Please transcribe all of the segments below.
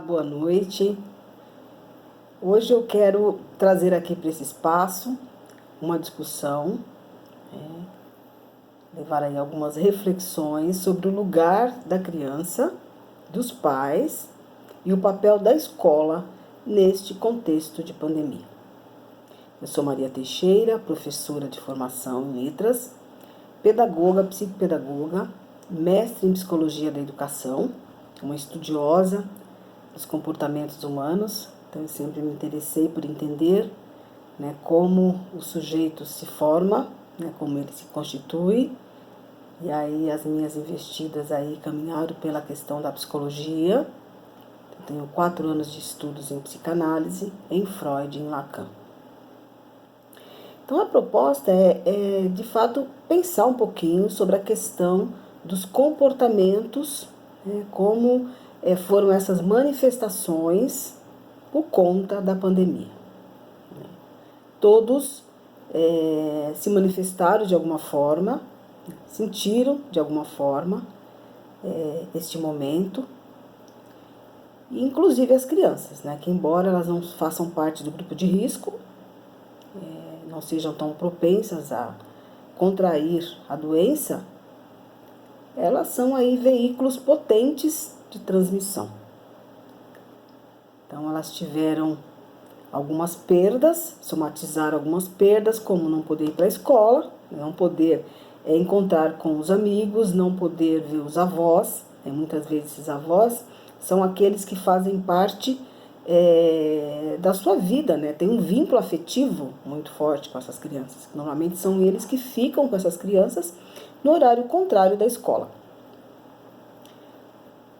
Boa noite. Hoje eu quero trazer aqui para esse espaço uma discussão, levar aí algumas reflexões sobre o lugar da criança, dos pais e o papel da escola neste contexto de pandemia. Eu sou Maria Teixeira, professora de formação em letras, pedagoga, psicopedagoga, mestre em psicologia da educação, uma estudiosa dos comportamentos humanos. Então eu sempre me interessei por entender, como o sujeito se forma, como ele se constitui. E aí as minhas investidas aí caminharam pela questão da psicologia. Eu tenho 4 anos de estudos em psicanálise, em Freud e em Lacan. Então a proposta é de fato pensar um pouquinho sobre a questão dos comportamentos, como foram essas manifestações por conta da pandemia. Todos se manifestaram de alguma forma, sentiram de alguma forma este momento, inclusive as crianças, que embora elas não façam parte do grupo de risco, não sejam tão propensas a contrair a doença, elas são aí veículos potentes de transmissão. Então elas tiveram algumas perdas, somatizaram algumas perdas, como não poder ir para a escola, não poder encontrar com os amigos, não poder ver os avós. Muitas vezes esses avós são aqueles que fazem parte da sua vida, tem um vínculo afetivo muito forte com essas crianças. Normalmente são eles que ficam com essas crianças no horário contrário da escola.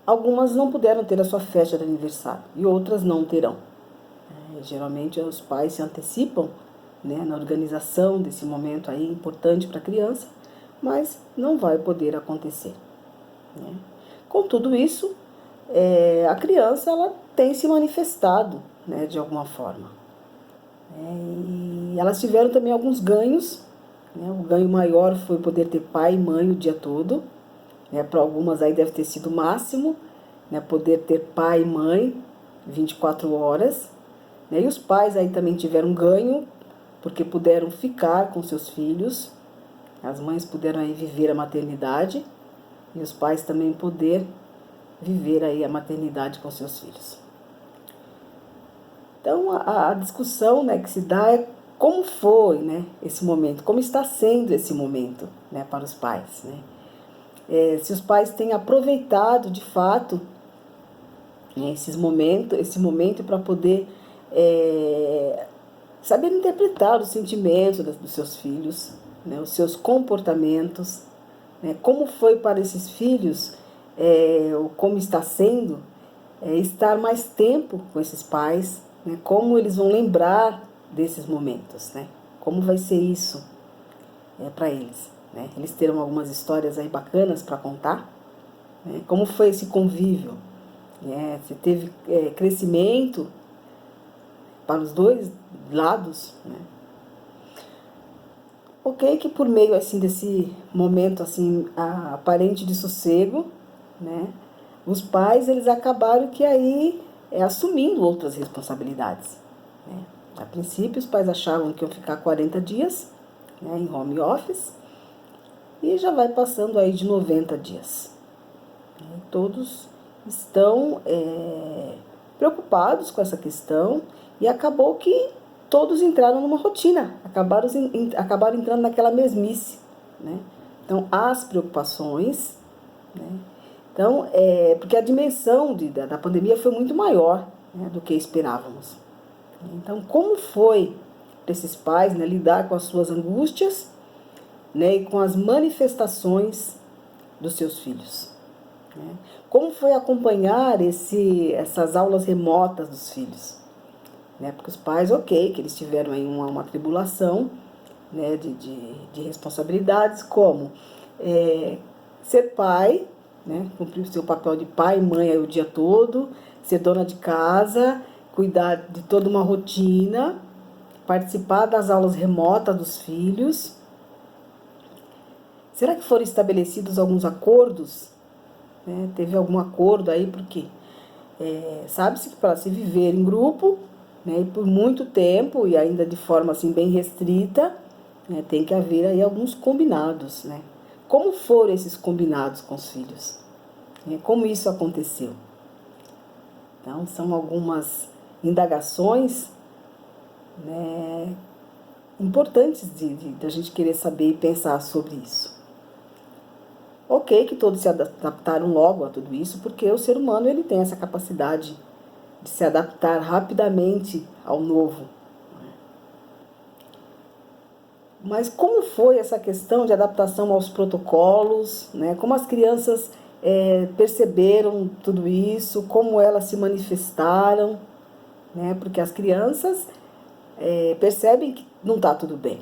Algumas não puderam ter a sua festa de aniversário e outras não terão. Geralmente os pais se antecipam na organização desse momento aí importante para a criança, mas não vai poder acontecer. Com tudo isso, a criança ela tem se manifestado de alguma forma. E elas tiveram também alguns ganhos. O ganho maior foi poder ter pai e mãe o dia todo. Para algumas aí deve ter sido o máximo, poder ter pai e mãe 24 horas. E os pais aí também tiveram ganho, porque puderam ficar com seus filhos. As mães puderam aí viver a maternidade e os pais também poder viver aí a maternidade com seus filhos. Então a discussão que se dá é como foi esse momento, como está sendo esse momento para os pais. Se os pais têm aproveitado de fato esse momento para poder saber interpretar os sentimentos dos seus filhos, os seus comportamentos, como foi para esses filhos, como está sendo estar mais tempo com esses pais, como eles vão lembrar desses momentos, como vai ser isso para eles. Eles terão algumas histórias aí bacanas para contar, como foi esse convívio, se teve crescimento para os dois lados, Ok, que por meio assim desse momento assim aparente de sossego, os pais eles acabaram que aí assumindo outras responsabilidades. A princípio os pais achavam que iam ficar 40 dias em home office e já vai passando aí de 90 dias. Todos estão preocupados com essa questão e acabou que todos entraram numa rotina, acabaram entrando naquela mesmice. Então, as preocupações, então, porque a dimensão da pandemia foi muito maior do que esperávamos. Então, como foi para esses pais lidar com as suas angústias e com as manifestações dos seus filhos? Como foi acompanhar essas aulas remotas dos filhos? Porque os pais, ok, que eles tiveram aí uma tribulação de responsabilidades, como ser pai, cumprir o seu papel de pai e mãe aí o dia todo, ser dona de casa, cuidar de toda uma rotina, participar das aulas remotas dos filhos. Será que foram estabelecidos alguns acordos? Teve algum acordo aí, porque Sabe-se que para se viver em grupo, né, e por muito tempo, e ainda de forma assim bem restrita, né, tem que haver aí alguns combinados, né? Como foram esses combinados com os filhos? Como isso aconteceu? Então, são algumas indagações, né, importantes de a gente querer saber e pensar sobre isso. Ok que todos se adaptaram logo a tudo isso, porque o ser humano ele tem essa capacidade de se adaptar rapidamente ao novo. Mas como foi essa questão de adaptação aos protocolos, né? Como as crianças perceberam tudo isso, como elas se manifestaram, né? Porque as crianças percebem que não está tudo bem,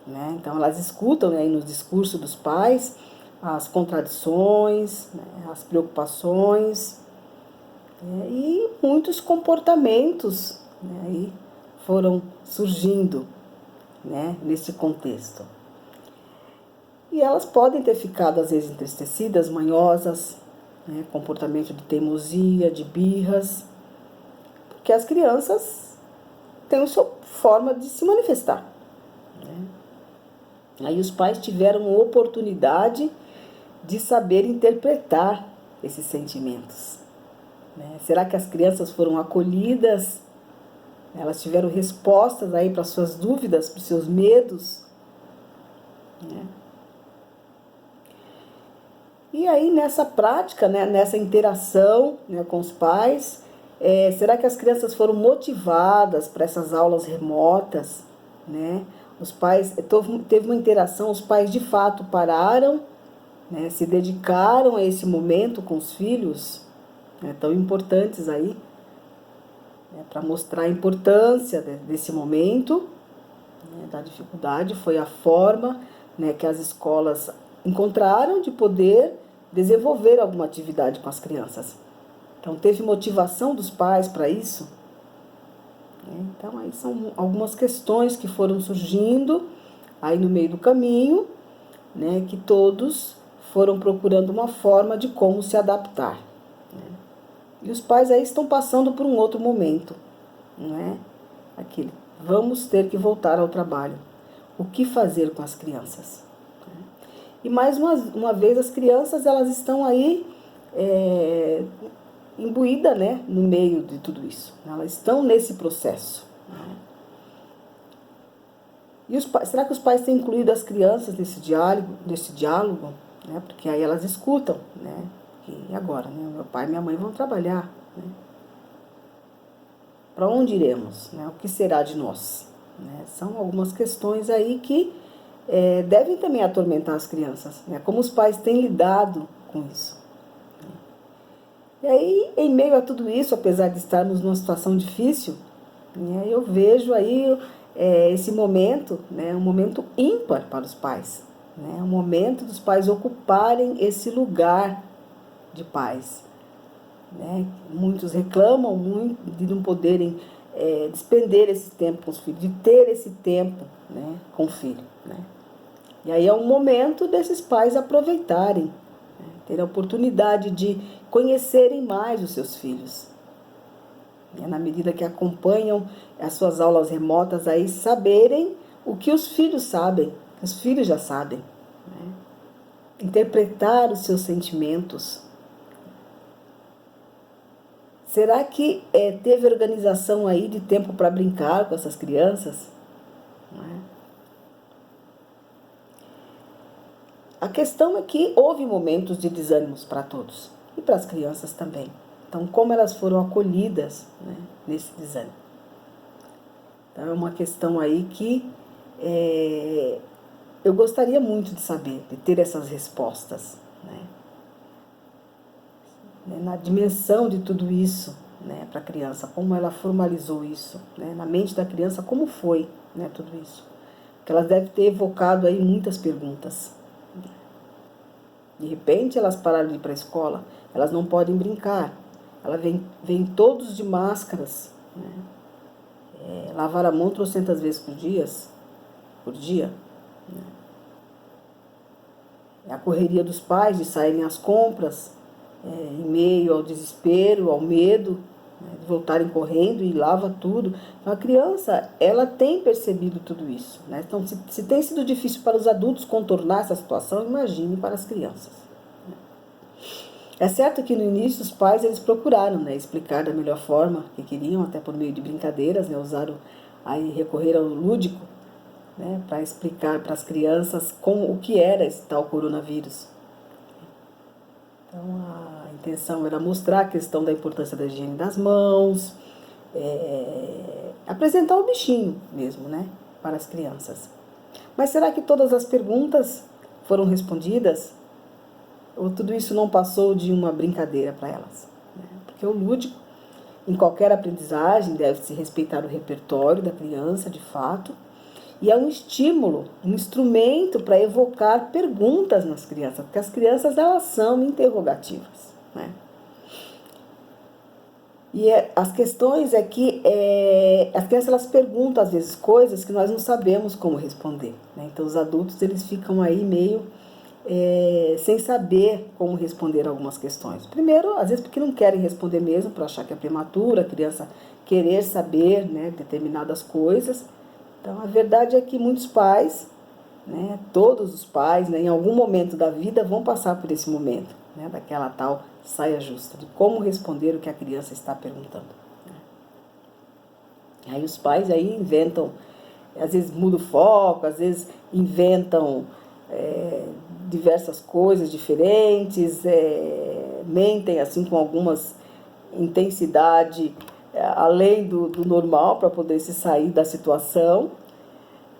né? Então elas escutam, né, nos discursos dos pais as contradições, né, as preocupações, né, e muitos comportamentos, né, aí foram surgindo, né, nesse contexto. E elas podem ter ficado, às vezes, entristecidas, manhosas, né, comportamento de teimosia, de birras, porque as crianças têm a sua forma de se manifestar, né? Aí os pais tiveram oportunidade de saber interpretar esses sentimentos, né? Será que as crianças foram acolhidas? Elas tiveram respostas aí para suas dúvidas, para os seus medos, né? E aí nessa prática, né, nessa interação, né, com os pais, será que as crianças foram motivadas para essas aulas remotas, né? Os pais, teve uma interação, os pais de fato pararam, né, se dedicaram a esse momento com os filhos, né, tão importantes aí, né, para mostrar a importância desse momento, né, da dificuldade. Foi a forma, né, que as escolas encontraram de poder desenvolver alguma atividade com as crianças. Então, teve motivação dos pais para isso, né? Então, aí são algumas questões que foram surgindo aí no meio do caminho, né, que todos foram procurando uma forma de como se adaptar, né? E os pais aí estão passando por um outro momento, não é? Aquele, vamos ter que voltar ao trabalho. O que fazer com as crianças? E mais uma vez as crianças elas estão aí imbuídas, né, no meio de tudo isso. Elas estão nesse processo, né? E será que os pais têm incluído as crianças nesse diálogo, né? Porque aí elas escutam, né? E agora, né? Meu pai e minha mãe vão trabalhar, né? Para onde iremos, né? O que será de nós, né? São algumas questões aí que devem também atormentar as crianças, né? Como os pais têm lidado com isso. E aí, em meio a tudo isso, apesar de estarmos numa situação difícil, né, eu vejo aí esse momento, né, um momento ímpar para os pais, né, um momento dos pais ocuparem esse lugar de pais, né? Muitos reclamam muito de não poderem despender esse tempo com os filhos, de ter esse tempo, né, com o filho, né? E aí é um momento desses pais aproveitarem, né, ter a oportunidade de conhecerem mais os seus filhos. E na medida que acompanham as suas aulas remotas, aí saberem o que os filhos sabem, que os filhos já sabem, né? Interpretar os seus sentimentos. Será que teve organização aí de tempo para brincar com essas crianças? Não é? A questão é que houve momentos de desânimos para todos e para as crianças também. Então, como elas foram acolhidas, né, nesse desânimo? Então, é uma questão aí que eu gostaria muito de saber, de ter essas respostas, né? Na dimensão de tudo isso, né, para a criança, como ela formalizou isso, né, na mente da criança, como foi, né, tudo isso. Porque elas devem ter evocado aí muitas perguntas. De repente elas pararam de ir para a escola, elas não podem brincar, elas vêm todos de máscaras, né? Lavar a mão trocentas vezes por dia, né? A correria dos pais de saírem às compras, em meio ao desespero, ao medo, né, de voltarem correndo e lava tudo. Então, a criança, ela tem percebido tudo isso, né? Então, se tem sido difícil para os adultos contornar essa situação, imagine para as crianças. É certo que no início os pais eles procuraram, né, explicar da melhor forma que queriam, até por meio de brincadeiras, né, usaram aí recorrer ao lúdico, né, para explicar para as crianças como o que era esse tal coronavírus. Então a intenção era mostrar a questão da importância da higiene das mãos, apresentar o bichinho mesmo, né, para as crianças. Mas será que todas as perguntas foram respondidas? Ou tudo isso não passou de uma brincadeira para elas? Porque o lúdico, em qualquer aprendizagem, deve-se respeitar o repertório da criança, de fato, e é um estímulo, um instrumento para evocar perguntas nas crianças, porque as crianças, elas são interrogativas, né? E as questões é que as crianças, elas perguntam às vezes coisas que nós não sabemos como responder, né? Então os adultos, eles ficam aí meio sem saber como responder algumas questões. Primeiro, às vezes porque não querem responder mesmo, por achar que é prematura, a criança querer saber, né, determinadas coisas. Então, a verdade é que muitos pais, né, todos os pais, né, em algum momento da vida vão passar por esse momento, né, daquela tal saia justa, de como responder o que a criança está perguntando. Aí os pais aí inventam, às vezes mudam o foco, às vezes inventam diversas coisas diferentes, mentem assim com algumas intensidade além do normal para poder se sair da situação,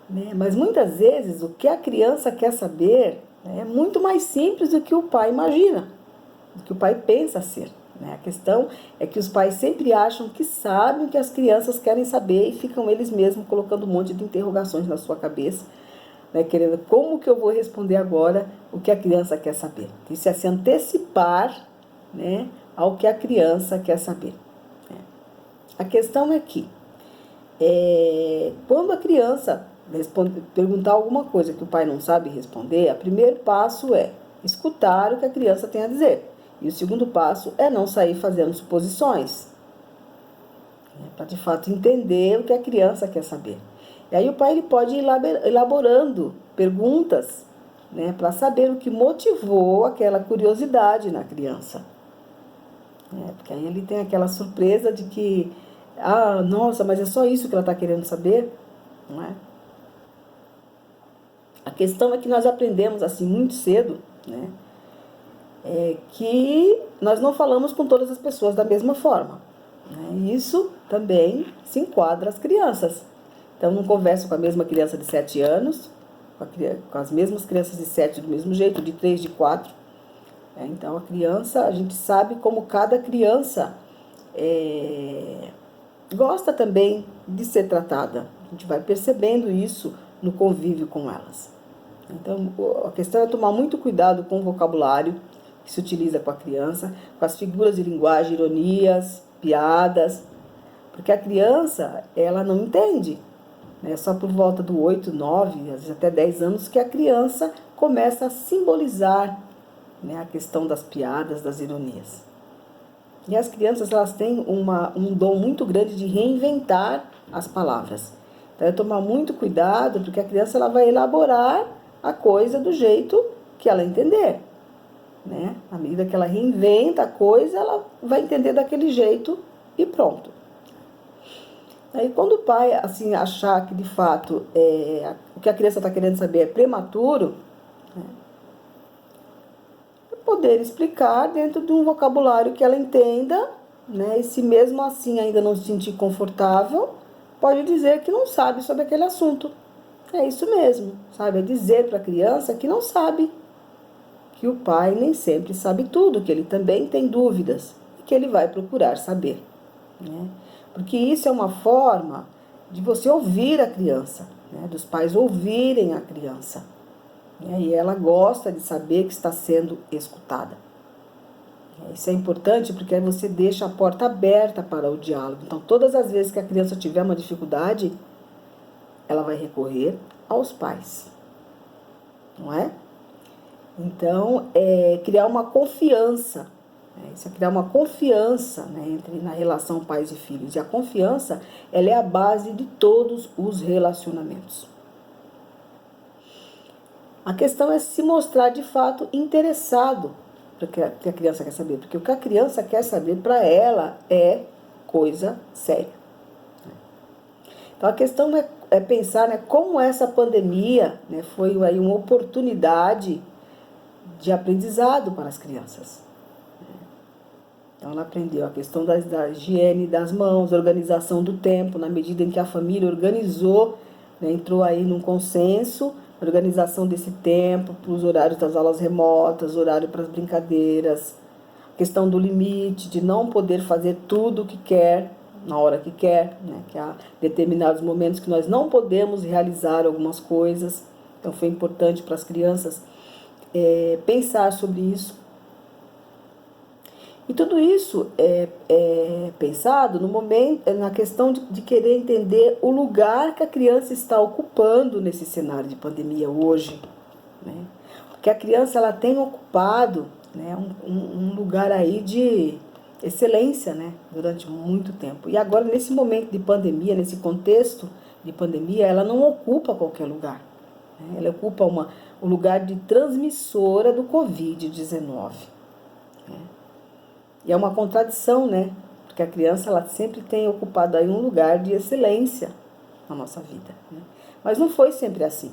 né? Mas muitas vezes o que a criança quer saber, né, é muito mais simples do que o pai imagina, do que o pai pensa ser, né? A questão é que os pais sempre acham que sabem o que as crianças querem saber e ficam eles mesmos colocando um monte de interrogações na sua cabeça, né, querendo como que eu vou responder agora o que a criança quer saber. Isso é se antecipar, né, ao que a criança quer saber. A questão é que quando a criança perguntar alguma coisa que o pai não sabe responder, o primeiro passo é escutar o que a criança tem a dizer. E o segundo passo é não sair fazendo suposições, né, para de fato entender o que a criança quer saber. E aí o pai ele pode ir elaborando perguntas, né, para saber o que motivou aquela curiosidade na criança. Porque aí ele tem aquela surpresa de que, nossa, mas é só isso que ela está querendo saber, não é? A questão é que nós aprendemos assim muito cedo, né, que nós não falamos com todas as pessoas da mesma forma, né? E isso também se enquadra às crianças. Então, não converso com a mesma criança de 7 anos, com as mesmas crianças de 7 do mesmo jeito, de 3, de 4. Então, a criança, a gente sabe como cada criança gosta também de ser tratada. A gente vai percebendo isso no convívio com elas. Então, a questão é tomar muito cuidado com o vocabulário que se utiliza com a criança, com as figuras de linguagem, ironias, piadas, porque a criança, ela não entende. É só por volta do 8, 9, às vezes até 10 anos que a criança começa a simbolizar, né, a questão das piadas, das ironias. E as crianças, elas têm um dom muito grande de reinventar as palavras. Então, é tomar muito cuidado, porque a criança ela vai elaborar a coisa do jeito que ela entender, né? À medida que ela reinventa a coisa, ela vai entender daquele jeito e pronto. Aí, quando o pai assim, achar que, de fato, o que a criança está querendo saber é prematuro, né, poder explicar dentro de um vocabulário que ela entenda, né, e se mesmo assim ainda não se sentir confortável, pode dizer que não sabe sobre aquele assunto. É isso mesmo, sabe? É dizer para a criança que não sabe, que o pai nem sempre sabe tudo, que ele também tem dúvidas e que ele vai procurar saber, né? Porque isso é uma forma de você ouvir a criança, né? Dos pais ouvirem a criança, né? E ela gosta de saber que está sendo escutada. Isso é importante porque aí você deixa a porta aberta para o diálogo. Então, todas as vezes que a criança tiver uma dificuldade, ela vai recorrer aos pais, não é? Então, criar uma confiança, né? Isso é criar uma confiança, né, na relação pais e filhos. E a confiança, ela é a base de todos os relacionamentos. A questão é se mostrar de fato interessado no que a criança quer saber, porque o que a criança quer saber para ela é coisa séria. Então a questão é pensar, né, como essa pandemia, né, foi aí uma oportunidade de aprendizado para as crianças. Então ela aprendeu a questão da higiene das mãos, organização do tempo, na medida em que a família organizou, né, entrou aí num consenso, organização desse tempo, para os horários das aulas remotas, horário para as brincadeiras, questão do limite, de não poder fazer tudo o que quer, na hora que quer, né, que há determinados momentos que nós não podemos realizar algumas coisas. Então foi importante para as crianças pensar sobre isso. E tudo isso é pensado no momento, na questão de querer entender o lugar que a criança está ocupando nesse cenário de pandemia hoje, né? Porque a criança ela tem ocupado, né, um lugar aí de excelência, né, durante muito tempo. E agora, nesse momento de pandemia, nesse contexto de pandemia, ela não ocupa qualquer lugar, né? Ela ocupa o lugar de transmissora do Covid-19. Né? E é uma contradição, né? Porque a criança ela sempre tem ocupado aí um lugar de excelência na nossa vida, né? Mas não foi sempre assim,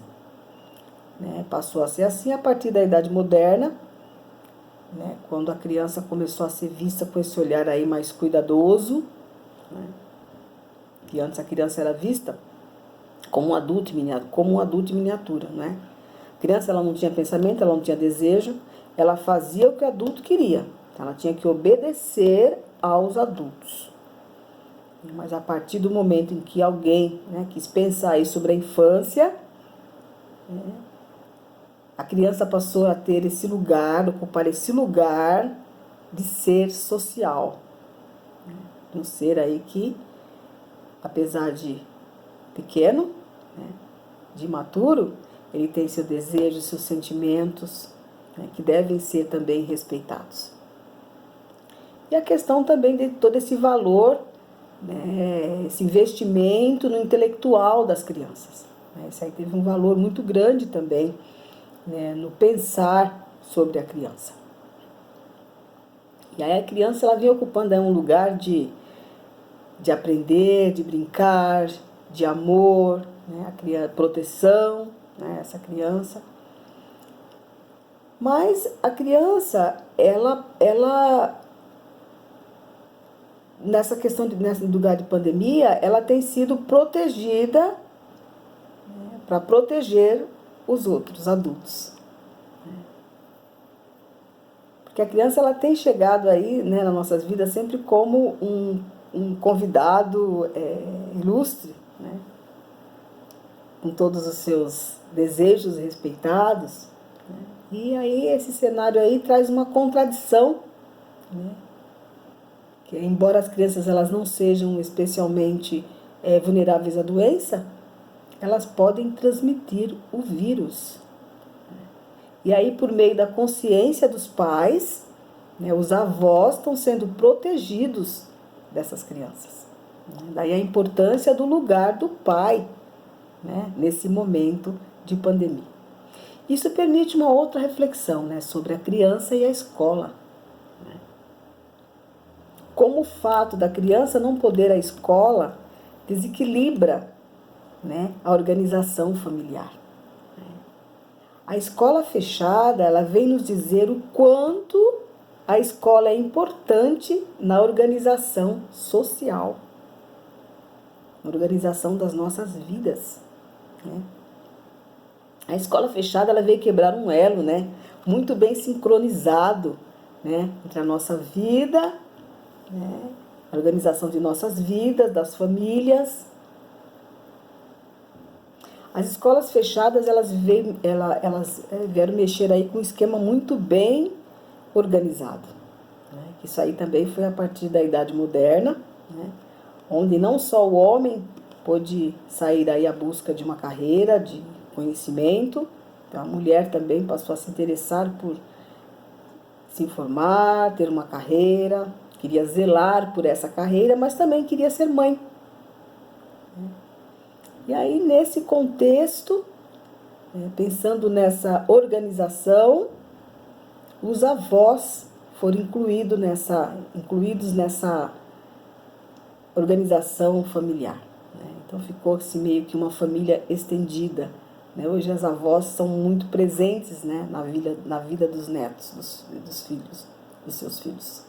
né? Passou a ser assim a partir da Idade Moderna, né? Quando a criança começou a ser vista com esse olhar aí mais cuidadoso, né? Que antes a criança era vista como um adulto em miniatura, né? A criança ela não tinha pensamento, ela não tinha desejo, ela fazia o que o adulto queria. Ela tinha que obedecer aos adultos. Mas a partir do momento em que alguém, né, quis pensar aí sobre a infância, né, a criança passou a ter esse lugar, ocupar esse lugar de ser social. Um ser aí que, apesar de pequeno, né, de imaturo, ele tem seu desejo, seus sentimentos, né, que devem ser também respeitados. E a questão também de todo esse valor, né, esse investimento no intelectual das crianças. Né? Isso aí teve um valor muito grande também, né, no pensar sobre a criança. E aí a criança ela vem ocupando aí um lugar de aprender, de brincar, de amor, né, proteção, né, essa criança. Mas a criança, ela nessa questão nesse lugar de pandemia, ela tem sido protegida, né, para proteger os outros adultos. Porque a criança ela tem chegado aí, né, nas nossas vidas sempre como um convidado ilustre, né, com todos os seus desejos respeitados. Né, e aí esse cenário aí traz uma contradição, né, que embora as crianças elas não sejam especialmente vulneráveis à doença, elas podem transmitir o vírus. E aí, por meio da consciência dos pais, né, os avós estão sendo protegidos dessas crianças. Daí a importância do lugar do pai, né, nesse momento de pandemia. Isso permite uma outra reflexão, né, sobre a criança e a escola. Como o fato da criança não poder ir à escola desequilibra, né, a organização familiar. A escola fechada, ela vem nos dizer o quanto a escola é importante na organização social, na organização das nossas vidas, né? A escola fechada, ela veio quebrar um elo, né, muito bem sincronizado, né, entre a nossa vida, né, a organização de nossas vidas, das famílias. As escolas fechadas, elas vieram mexer aí com um esquema muito bem organizado. Né? Isso aí também foi a partir da Idade Moderna, né? Onde não só o homem pôde sair aí à busca de uma carreira, de conhecimento, então a mulher também passou a se interessar por se informar, ter uma carreira, queria zelar por essa carreira, mas também queria ser mãe. E aí, nesse contexto, pensando nessa organização, os avós foram incluídos nessa organização familiar. Então ficou assim, meio que uma família estendida. Hoje as avós são muito presentes, na vida dos netos, dos filhos, dos seus filhos.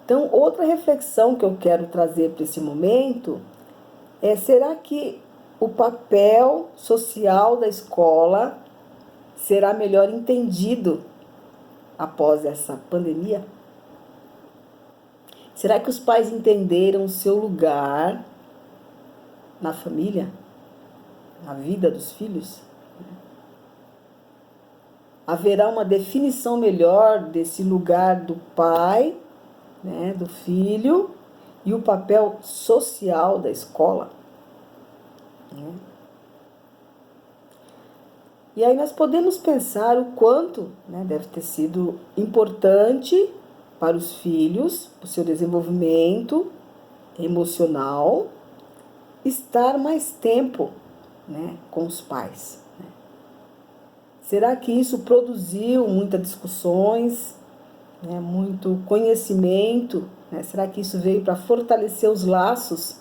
Então, outra reflexão que eu quero trazer para esse momento será que o papel social da escola será melhor entendido após essa pandemia? Será que os pais entenderam o seu lugar na família, na vida dos filhos? Haverá uma definição melhor desse lugar do pai, do filho, e o papel social da escola? E aí nós podemos pensar o quanto deve ter sido importante para os filhos, para o seu desenvolvimento emocional, estar mais tempo com os pais. Será que isso produziu muitas discussões, muito conhecimento? Será que isso veio para fortalecer os laços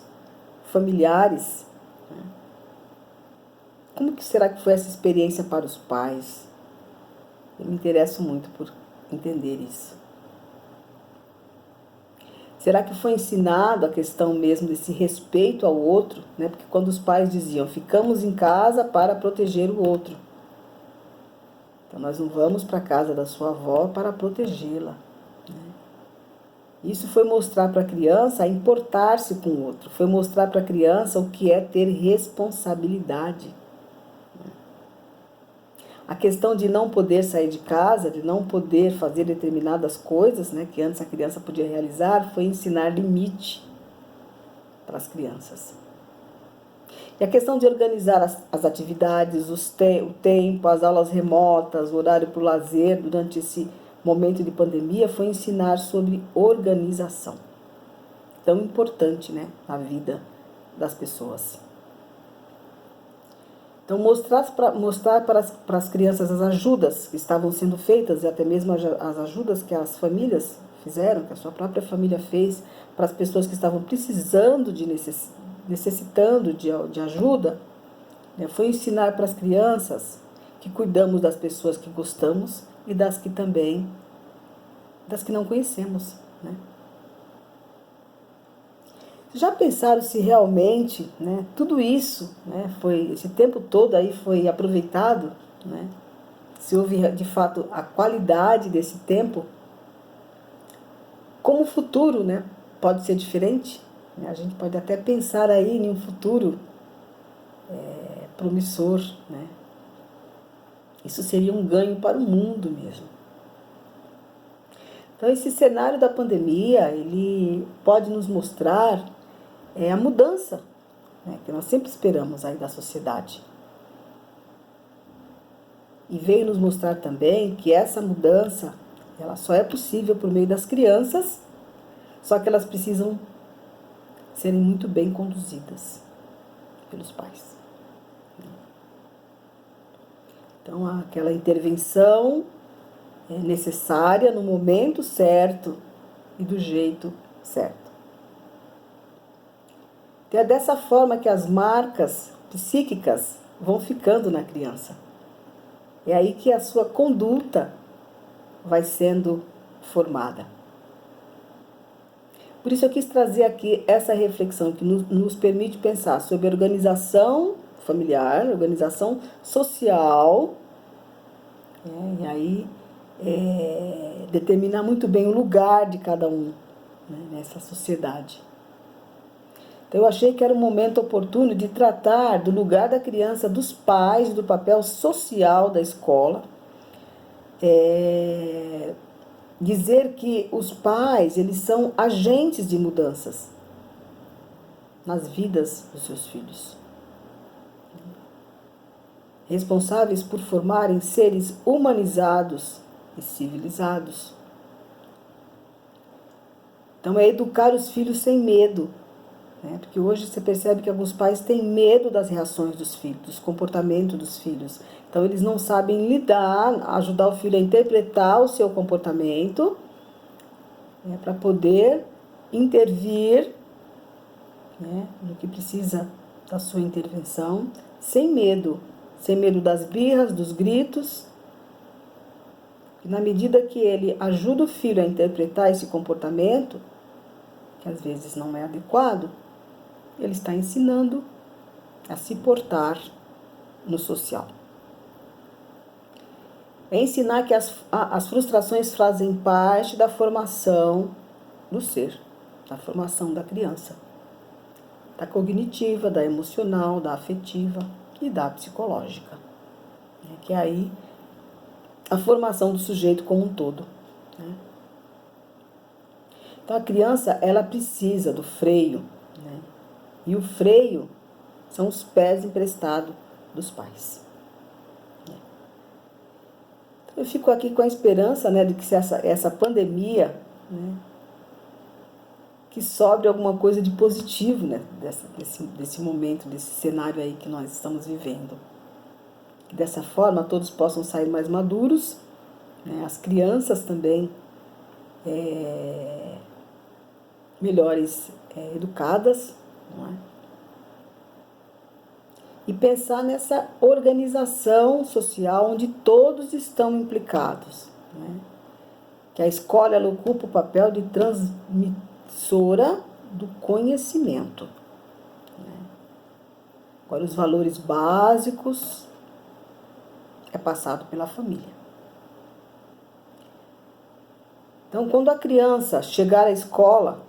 familiares? Como que será que foi essa experiência para os pais? Eu me interesso muito por entender isso. Será que foi ensinado a questão mesmo desse respeito ao outro? Porque quando os pais diziam, ficamos em casa para proteger o outro. Então, nós não vamos para a casa da sua avó para protegê-la. Isso foi mostrar para a criança a importar-se com o outro. Foi mostrar para a criança o que é ter responsabilidade. A questão de não poder sair de casa, de não poder fazer determinadas coisas, que antes a criança podia realizar, foi ensinar limite para as crianças. E a questão de organizar as atividades, o tempo, as aulas remotas, o horário para o lazer durante esse momento de pandemia foi ensinar sobre organização. Tão importante, na vida das pessoas. Então, mostrar para as crianças as ajudas que estavam sendo feitas, e até mesmo as ajudas que as famílias fizeram, que a sua própria família fez, para as pessoas que estavam precisando, necessitando de ajuda, foi ensinar para as crianças que cuidamos das pessoas que gostamos e das que não conhecemos. Já pensaram se realmente tudo isso, esse tempo todo aí foi aproveitado, se houve de fato a qualidade desse tempo? Como o futuro pode ser diferente? A gente pode até pensar aí em um futuro promissor. Isso seria um ganho para o mundo mesmo. Então, esse cenário da pandemia, ele pode nos mostrar a mudança que nós sempre esperamos aí da sociedade. E veio nos mostrar também que essa mudança, ela só é possível por meio das crianças, só que elas precisam serem muito bem conduzidas pelos pais. Então, aquela intervenção é necessária no momento certo e do jeito certo. Então, é dessa forma que as marcas psíquicas vão ficando na criança. É aí que a sua conduta vai sendo formada. Por isso eu quis trazer aqui essa reflexão que nos permite pensar sobre organização familiar, organização social, e aí determinar muito bem o lugar de cada um nessa sociedade. Então eu achei que era um momento oportuno de tratar do lugar da criança, dos pais, do papel social da escola, dizer que os pais, eles são agentes de mudanças nas vidas dos seus filhos. Responsáveis por formarem seres humanizados e civilizados. Então, é educar os filhos sem medo, né? Porque hoje você percebe que alguns pais têm medo das reações dos filhos, dos comportamentos dos filhos. Então, eles não sabem lidar, ajudar o filho a interpretar o seu comportamento, né, para poder intervir, né, no que precisa da sua intervenção, sem medo das birras, dos gritos. E na medida que ele ajuda o filho a interpretar esse comportamento, que às vezes não é adequado, ele está ensinando a se portar no social. É ensinar que as frustrações fazem parte da formação do ser, da formação da criança, da cognitiva, da emocional, da afetiva e da psicológica, né? Que é aí a formação do sujeito como um todo, né? Então a criança, ela precisa do freio, né? E o freio são os pés emprestados dos pais. Então, eu fico aqui com a esperança, né, de que se essa pandemia, né, que sobre alguma coisa de positivo, né, desse momento, desse cenário aí que nós estamos vivendo. Que dessa forma todos possam sair mais maduros, né, as crianças também melhores educadas, não é? E pensar nessa organização social onde todos estão implicados, né? Que a escola, ela ocupa o papel de transmissora do conhecimento, né? Agora, os valores básicos é passado pela família. Então, quando a criança chegar à escola,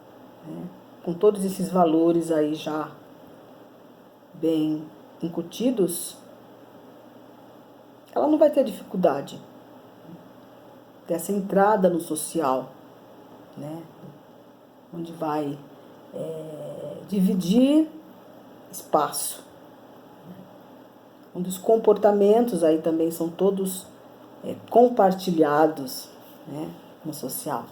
né, com todos esses valores aí já bem incutidos, ela não vai ter dificuldade dessa entrada no social, né? Onde vai dividir espaço, onde os comportamentos aí também são todos compartilhados, né, no social.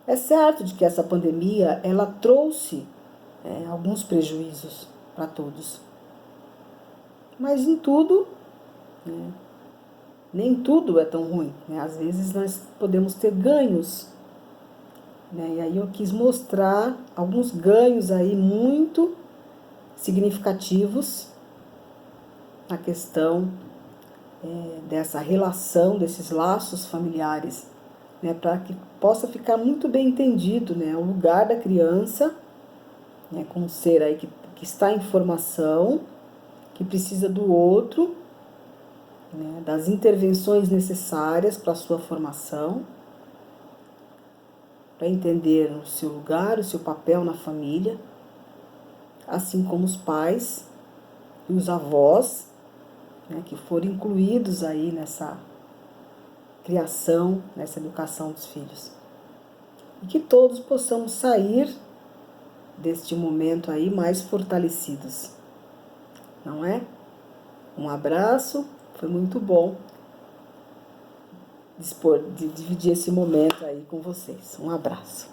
É certo de que essa pandemia, ela trouxe alguns prejuízos para todos. Mas em tudo, né, nem tudo é tão ruim, né? Às vezes nós podemos ter ganhos, né? E aí eu quis mostrar alguns ganhos aí muito significativos na questão dessa relação, desses laços familiares, né? Para que possa ficar muito bem entendido, né, o lugar da criança, né, como ser aí que está em formação, que precisa do outro, né, das intervenções necessárias para a sua formação, para entender o seu lugar, o seu papel na família, assim como os pais e os avós, né, que foram incluídos aí nessa criação, nessa educação dos filhos. E que todos possamos sair deste momento aí mais fortalecidos, não é? Um abraço, foi muito bom dispor de dividir esse momento aí com vocês. Um abraço.